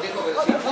Dijo que sí.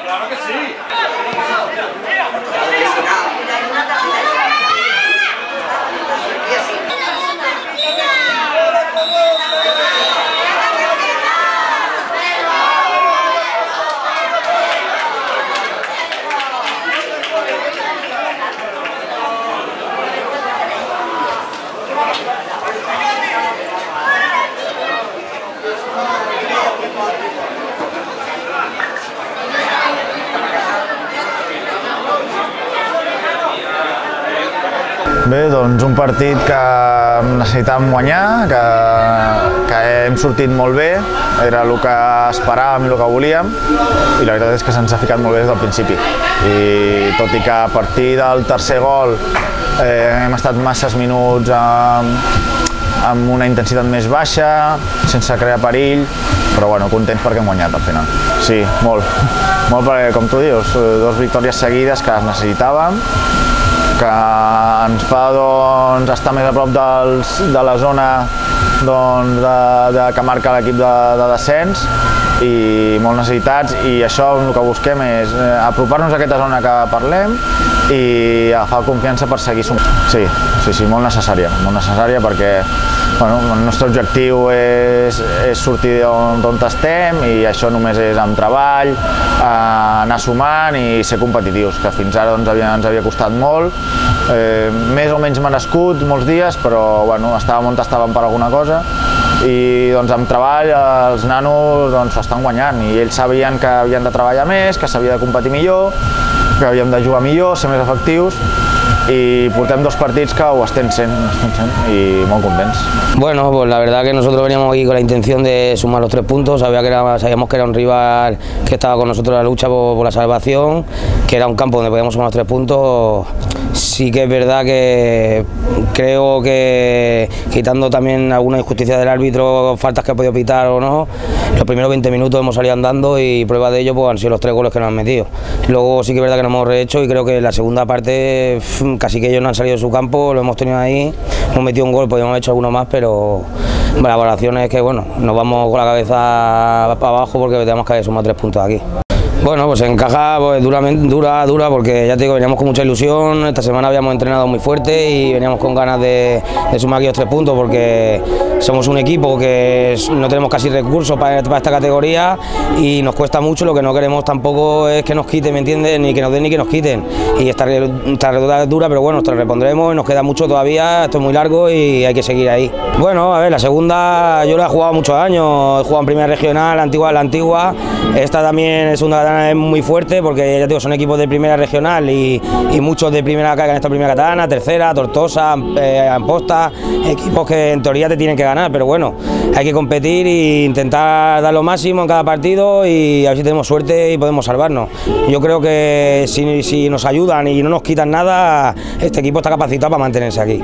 Claro que sí. Bé, doncs un partit que necessitàvem guanyar, que hem sortit molt bé, era el que esperàvem i el que volíem, i la veritat és que se'ns ha ficat molt bé des del principi. I tot i que a partir del tercer gol hem estat masses minuts amb una intensitat més baixa, sense crear perill, però bueno, contents perquè hem guanyat al final. Sí, molt, perquè com tu dius, 2 victòries seguides que necessitàvem, que ens fa estar més a prop de la zona que marca l'equip de descens, i molt necessitats, i això el que busquem és apropar-nos a aquesta zona que parlem i agafar confiança per seguir sumant. Sí, molt necessària perquè el nostre objectiu és sortir d'on estem, i això només és amb treball, anar sumant i ser competitius, que fins ara ens havia costat molt, més o menys merescut molts dies, però estàvem on estàvem per alguna cosa, i amb treball els nanos estan guanyant, i ells sabien que havien de treballar més, que s'havia de competir millor, que havíem de jugar millor, ser més efectius, y portem 2 partits que ho estem sent y muy contents. Bueno, pues la verdad que nosotros veníamos aquí con la intención de sumar los 3 puntos, sabíamos que era un rival que estaba con nosotros en la lucha por la salvación, que era un campo donde podíamos sumar los 3 puntos. Sí que es verdad que creo que, quitando también alguna injusticia del árbitro, faltas que ha podido pitar o no, los primeros 20 minutos hemos salido andando, y prueba de ello pues han sido los 3 goles que nos han metido. Luego sí que es verdad que nos hemos rehecho, y creo que en la segunda parte casi que ellos no han salido de su campo, lo hemos tenido ahí, hemos metido un gol, podríamos haber hecho alguno más, pero la valoración es que nos vamos con la cabeza para abajo porque tenemos que sumar 3 puntos aquí. Bueno, pues encaja pues, dura, porque ya te digo, veníamos con mucha ilusión, esta semana habíamos entrenado muy fuerte y veníamos con ganas de sumar aquí los 3 puntos porque somos un equipo que no tenemos casi recursos para esta categoría y nos cuesta mucho, lo que no queremos tampoco es que nos quiten, ¿me entiendes? Ni que nos den ni que nos quiten. Y esta redonda es dura, pero bueno, nos la repondremos, nos queda mucho todavía, esto es muy largo y hay que seguir ahí. Bueno, a ver, la segunda yo la he jugado muchos años, he jugado en primera regional, la antigua, esta también es una es muy fuerte porque ya digo, son equipos de primera regional y muchos de primera que han estado primera catalana, tercera, Tortosa, Amposta, equipos que en teoría te tienen que ganar, pero bueno, hay que competir e intentar dar lo máximo en cada partido y a ver si tenemos suerte y podemos salvarnos. Yo creo que si nos ayudan y no nos quitan nada, este equipo está capacitado para mantenerse aquí.